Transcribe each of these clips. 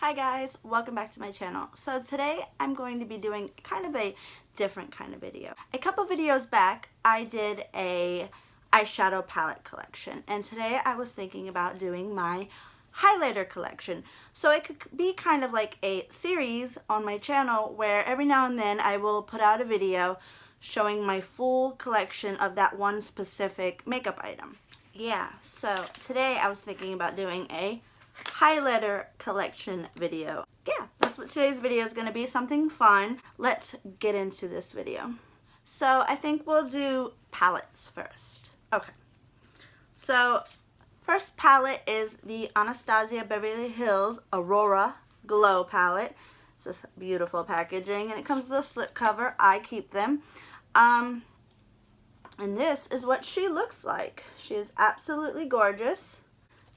Hi guys, welcome back to my channel. So today I'm going to be doing kind of a different kind of video. A couple videos back I did a eyeshadow palette collection, and today I was thinking about doing my highlighter collection. So it could be kind of like a series on my channel where every now and then I will put out a video showing my full collection of that one specific makeup item. Yeah, so today I was thinking about doing a highlighter collection video. Yeah, that's what today's video is going to be, something fun. Let's get into this video. So I think we'll do palettes first. Okay, so first palette is the Anastasia Beverly Hills Aurora Glow palette. It's this beautiful packaging and it comes with a slip cover. I keep them. And this is what she looks like. She is absolutely gorgeous.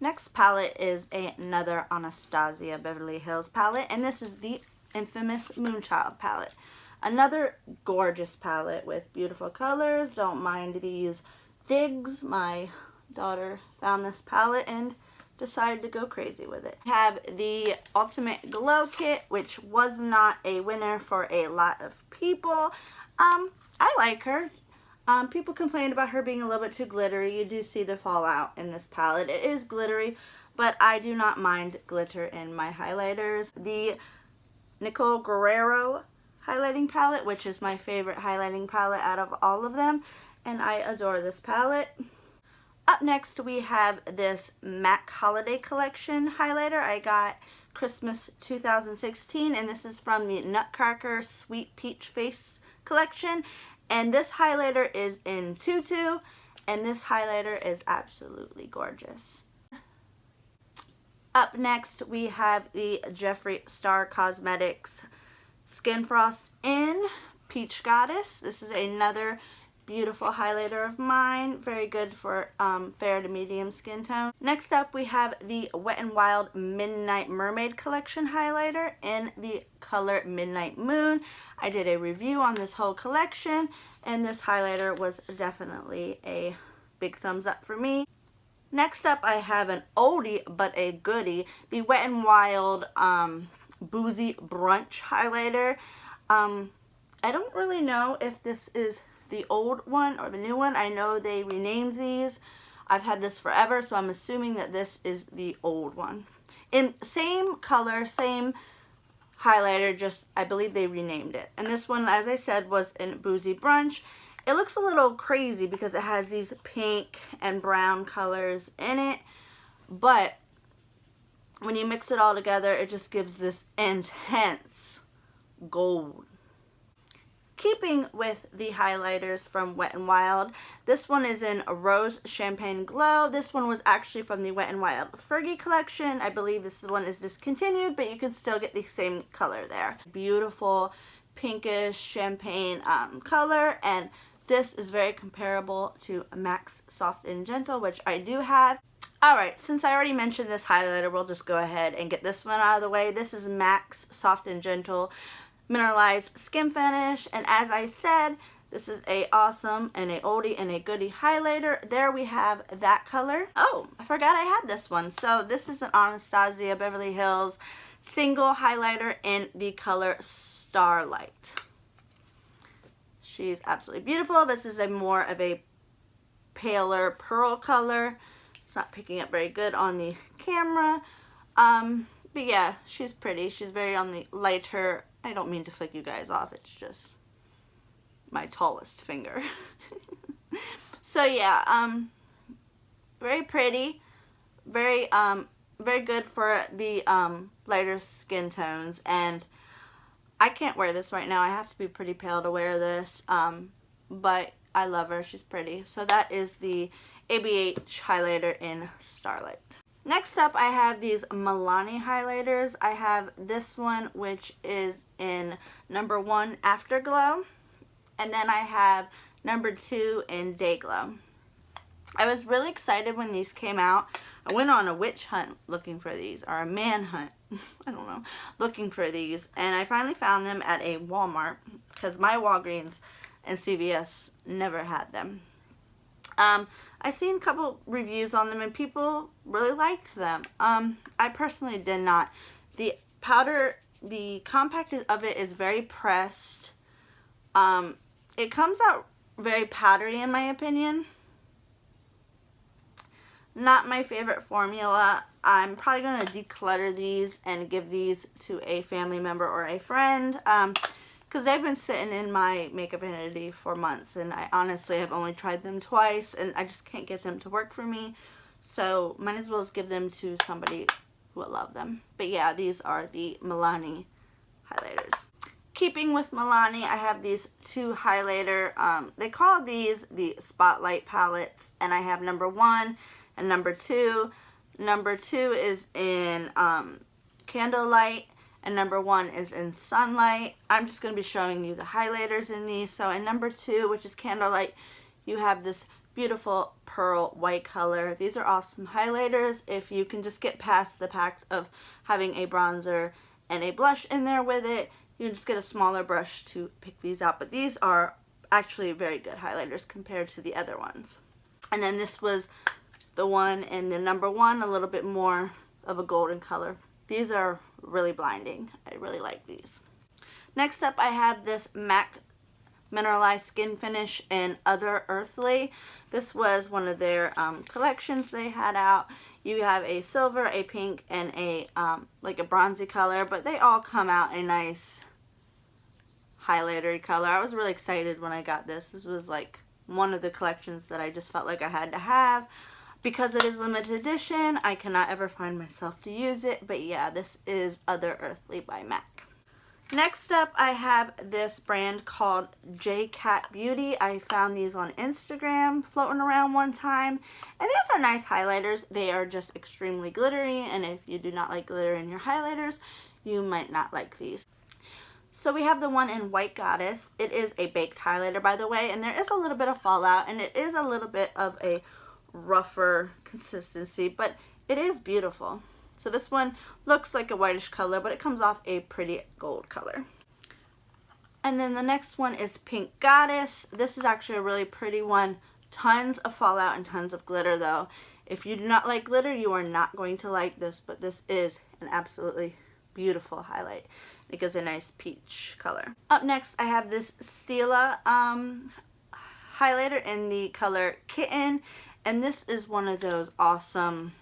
Next palette is another Anastasia Beverly Hills palette, and this is the infamous Moonchild palette. Another gorgeous palette with beautiful colors. Don't mind these digs. My daughter found this palette and decided to go crazy with it. We have the Ultimate Glow Kit, which was not a winner for a lot of people. I like her. People complained about her being a little bit too glittery. You do see the fallout in this palette. It is glittery, but I do not mind glitter in my highlighters. The Nicole Guerrero highlighting palette, which is my favorite highlighting palette out of all of them, and I adore this palette. Up next we have this MAC Holiday Collection highlighter. I got Christmas 2016, and this is from the Nutcracker Sweet Peach Face collection. And this highlighter is in Tutu, and this highlighter is absolutely gorgeous. Up next, we have the Jeffree Star Cosmetics Skin Frost in Peach Goddess. This is another beautiful highlighter of mine. Very good for fair to medium skin tone. Next up, we have the Wet n Wild Midnight Mermaid Collection highlighter in the color Midnight Moon. I did a review on this whole collection, and this highlighter was definitely a big thumbs up for me. Next up, I have an oldie but a goodie, the Wet n Wild Boozy Brunch highlighter. I don't really know if this is the old one or the new one. I know they renamed these. I've had this forever, so I'm assuming that this is the old one. In same color, same highlighter, just I believe they renamed it. And this one, as I said, was in Boozy Brunch. It looks a little crazy because it has these pink and brown colors in it, but when you mix it all together, it just gives this intense gold. Keeping with the highlighters from Wet n Wild, this one is in Rose Champagne Glow. This one was actually from the Wet n Wild Fergie collection. I believe this one is discontinued, but you can still get the same color there. Beautiful pinkish champagne color, and this is very comparable to MAC's Soft and Gentle, which I do have. Alright, since I already mentioned this highlighter, we'll just go ahead and get this one out of the way. This is MAC's Soft and Gentle Mineralized Skin Finish, and as I said, this is a awesome and a oldie and a goodie highlighter. There we have that color. Oh, I forgot I had this one. So this is an Anastasia Beverly Hills single highlighter in the color Starlight. She's absolutely beautiful. This is a more of a paler pearl color. It's not picking up very good on the camera. But yeah, she's pretty. She's very on the lighter. I don't mean to flick you guys off. It's just my tallest finger. So yeah, very pretty. Very good for the lighter skin tones. And I can't wear this right now. I have to be pretty pale to wear this. But I love her. She's pretty. So that is the ABH highlighter in Starlight. Next up, I have these Milani highlighters. I have this one, which is in number 1 Afterglow, and then I have number 2 in Dayglow. I was really excited when these came out. I went on a witch hunt looking for these, or a manhunt, I don't know, looking for these, and I finally found them at a Walmart, because my Walgreens and CVS never had them. I seen a couple reviews on them and people really liked them. I personally did not. The powder, the compact of it is very pressed. It comes out very powdery in my opinion. Not my favorite formula. I'm probably going to declutter these and give these to a family member or a friend because they've been sitting in my Makeup Vanity for months, and I honestly have only tried them twice and I just can't get them to work for me. So might as well give them to somebody who will love them. But yeah, these are the Milani highlighters. Keeping with Milani, I have these two highlighter, they call these the Spotlight palettes, and I have number 1 and number 2. Number 2 is in Candlelight, and number 1 is in Sunlight. I'm just going to be showing you the highlighters in these. So in number 2, which is Candlelight, you have this beautiful pearl white color. These are awesome highlighters if you can just get past the fact of having a bronzer and a blush in there with it. You can just get a smaller brush to pick these out, but these are actually very good highlighters compared to the other ones. And then this was the one in the number 1, a little bit more of a golden color. These are really blinding. I really like these. Next up, I have this MAC Mineralized Skin Finish in Other Earthly. This was one of their collections they had out. You have a silver, a pink, and a like a bronzy color, but they all come out a nice highlighter color. I was really excited when I got this. This was like one of the collections that I just felt like I had to have. Because it is limited edition, I cannot ever find myself to use it, but yeah, this is Other Earthly by MAC. Next up, I have this brand called JCat Beauty. I found these on Instagram floating around one time, and these are nice highlighters. They are just extremely glittery, and if you do not like glitter in your highlighters, you might not like these. So we have the one in White Goddess. It is a baked highlighter, by the way, and there is a little bit of fallout, and it is a little bit of a rougher consistency, but it is beautiful. So this one looks like a whitish color, but it comes off a pretty gold color. And then the next one is Pink Goddess. This is actually a really pretty one. Tons of fallout and tons of glitter though. If you do not like glitter, you are not going to like this, but this is an absolutely beautiful highlight. It gives a nice peach color. Up next, I have this Stila highlighter in the color Kitten, and this is one of those awesome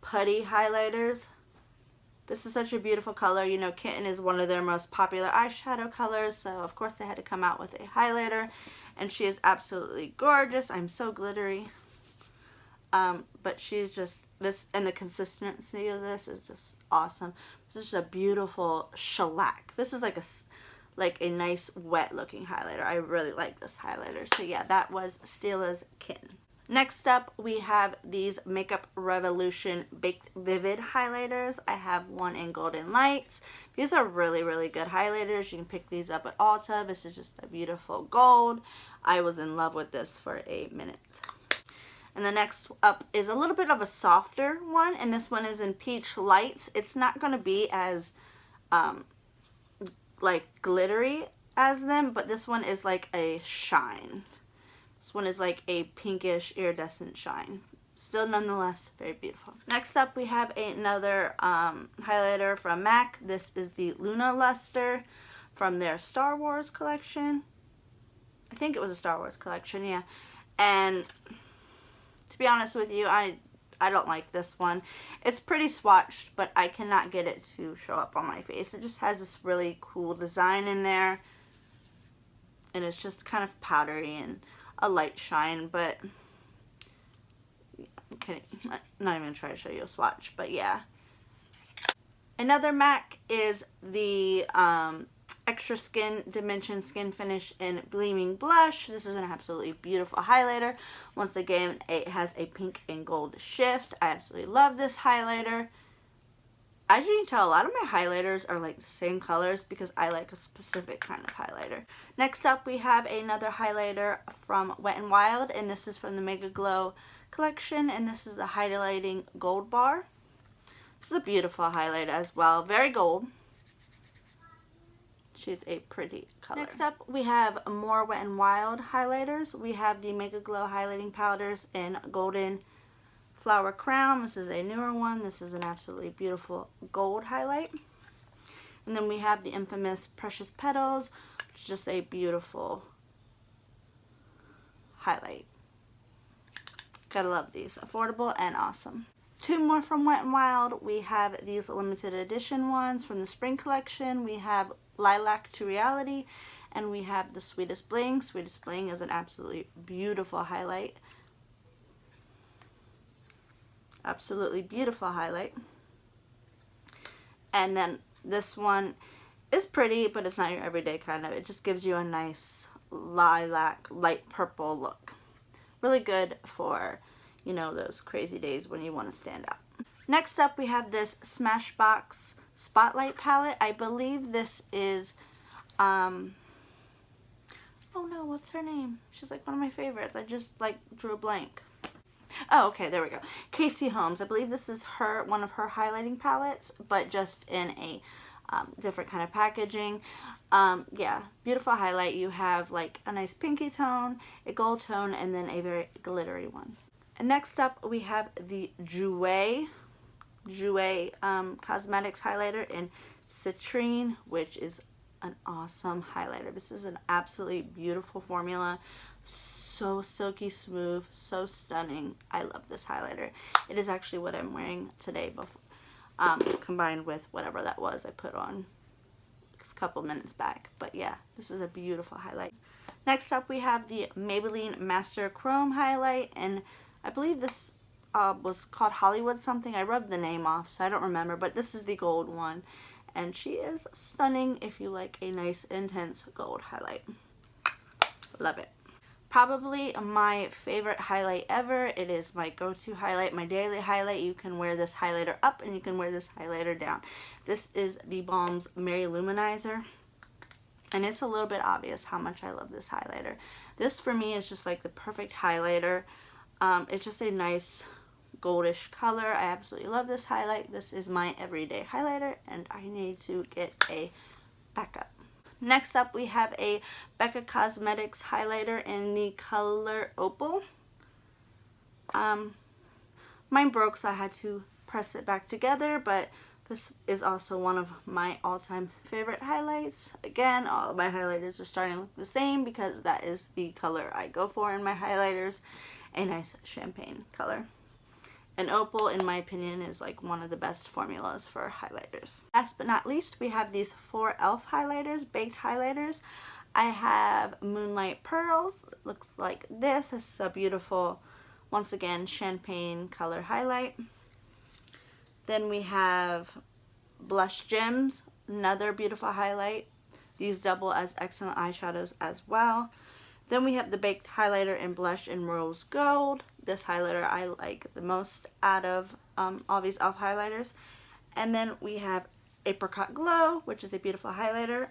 putty highlighters. This is such a beautiful color. You know, Kitten is one of their most popular eyeshadow colors, so of course they had to come out with a highlighter, and she is absolutely gorgeous. I'm so glittery. But she's just, this, and the consistency of this is just awesome. This is a beautiful shellac. This is like a nice wet looking highlighter. I really like this highlighter. So yeah, that was Stila's Kitten. Next up, we have these Makeup Revolution Baked Vivid highlighters. I have one in Golden Lights. These are really, really good highlighters. You can pick these up at Ulta. This is just a beautiful gold. I was in love with this for a minute. And the next up is a little bit of a softer one, and this one is in Peach Lights. It's not going to be as like glittery as them, but this one is like a shine. This one is like a pinkish iridescent shine. Still nonetheless very beautiful. Next up, we have another highlighter from MAC. This is the Luna Luster from their Star Wars collection. I think it was a Star Wars collection, yeah. And to be honest with you, I don't like this one. It's pretty swatched, but I cannot get it to show up on my face. It just has this really cool design in there, and it's just kind of powdery and a light shine, but I'm kidding. I'm not even going to try to show you a swatch, but yeah. Another MAC is the Extra Skin Dimension Skin Finish in Gleaming Blush. This is an absolutely beautiful highlighter. Once again, it has a pink and gold shift. I absolutely love this highlighter. As you can tell, a lot of my highlighters are like the same colors because I like a specific kind of highlighter. Next up, we have another highlighter from Wet n Wild, and this is from the Mega Glow collection, and this is the Highlighting Gold Bar. This is a beautiful highlighter as well. Very gold. She's a pretty color. Next up, we have more Wet n Wild highlighters. We have the Mega Glow highlighting powders in Golden Flower Crown. This is a newer one. This is an absolutely beautiful gold highlight. And then we have the infamous Precious Petals, which is just a beautiful highlight. Gotta love these. Affordable and awesome. Two more from Wet n Wild. We have these limited edition ones from the spring collection. We have Lilac to Reality, and we have the Sweetest Bling. Sweetest Bling is an absolutely beautiful highlight. Absolutely beautiful highlight. And then this one is pretty, but it's not your everyday kind of. It just gives you a nice lilac, light purple look. Really good for, you know, those crazy days when you want to stand out. Next up, we have this Smashbox Spotlight palette. I believe this is, oh no, what's her name? She's like one of my favorites. I just like drew a blank. Oh, okay, there we go. Casey Holmes. I believe this is one of her highlighting palettes, but just in a different kind of packaging. Yeah, beautiful highlight. You have like a nice pinky tone, a gold tone, and then a very glittery one. And next up, we have the Jouer Cosmetics highlighter in Citrine, which is an awesome highlighter. This is an absolutely beautiful formula. So silky smooth, so stunning. I love this highlighter. It is actually what I'm wearing today, combined with whatever that was I put on a couple minutes back. But yeah, this is a beautiful highlight. Next up, we have the Maybelline Master Chrome highlight, and I believe this was called Hollywood something. I rubbed the name off, so I don't remember, but this is the gold one, and she is stunning if you like a nice intense gold highlight. Love it. Probably my favorite highlight ever. It is my go-to highlight, my daily highlight. You can wear this highlighter up and you can wear this highlighter down. This is the Balm's Mary Luminizer, and it's a little bit obvious how much I love this highlighter. This for me is just like the perfect highlighter. It's just a nice goldish color. I absolutely love this highlight. This is my everyday highlighter, and I need to get a backup. Next up, we have a Becca Cosmetics highlighter in the color Opal. Mine broke, so I had to press it back together, but this is also one of my all-time favorite highlights. Again, all of my highlighters are starting to look the same because that is the color I go for in my highlighters, a nice champagne color. And Opal, in my opinion, is like one of the best formulas for highlighters. Last but not least, we have these 4 e.l.f. highlighters, baked highlighters. I have Moonlight Pearls. It looks like this. This is a beautiful, once again, champagne color highlight. Then we have Blush Gems, another beautiful highlight. These double as excellent eyeshadows as well. Then we have the baked highlighter in Blush and Rose Gold. This highlighter I like the most out of all these e.l.f. highlighters. And then we have Apricot Glow, which is a beautiful highlighter.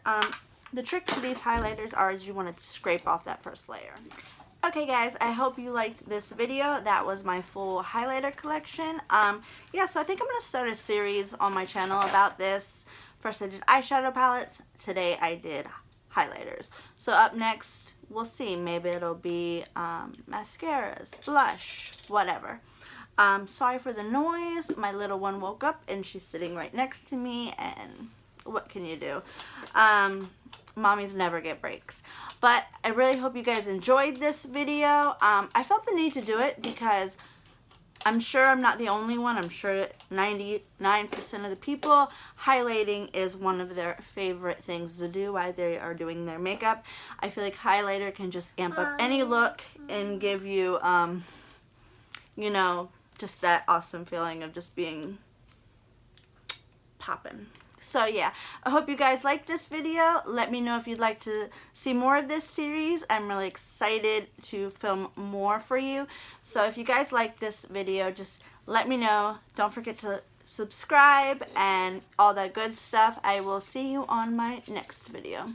The trick to these highlighters is you want to scrape off that first layer. Okay guys, I hope you liked this video. That was my full highlighter collection. Yeah, so I think I'm going to start a series on my channel about this. First I did eyeshadow palettes. Today I did highlighters. So up next, we'll see. Maybe it'll be mascaras, blush, whatever. Sorry for the noise. My little one woke up and she's sitting right next to me, and what can you do? Mommies never get breaks. But I really hope you guys enjoyed this video. I felt the need to do it because I'm sure I'm not the only one. I'm sure 99% of the people, highlighting is one of their favorite things to do while they are doing their makeup. I feel like highlighter can just amp up any look and give you, you know, just that awesome feeling of just being poppin'. So yeah, I hope you guys liked this video. Let me know if you'd like to see more of this series. I'm really excited to film more for you. So if you guys like this video, just let me know. Don't forget to subscribe and all that good stuff. I will see you on my next video.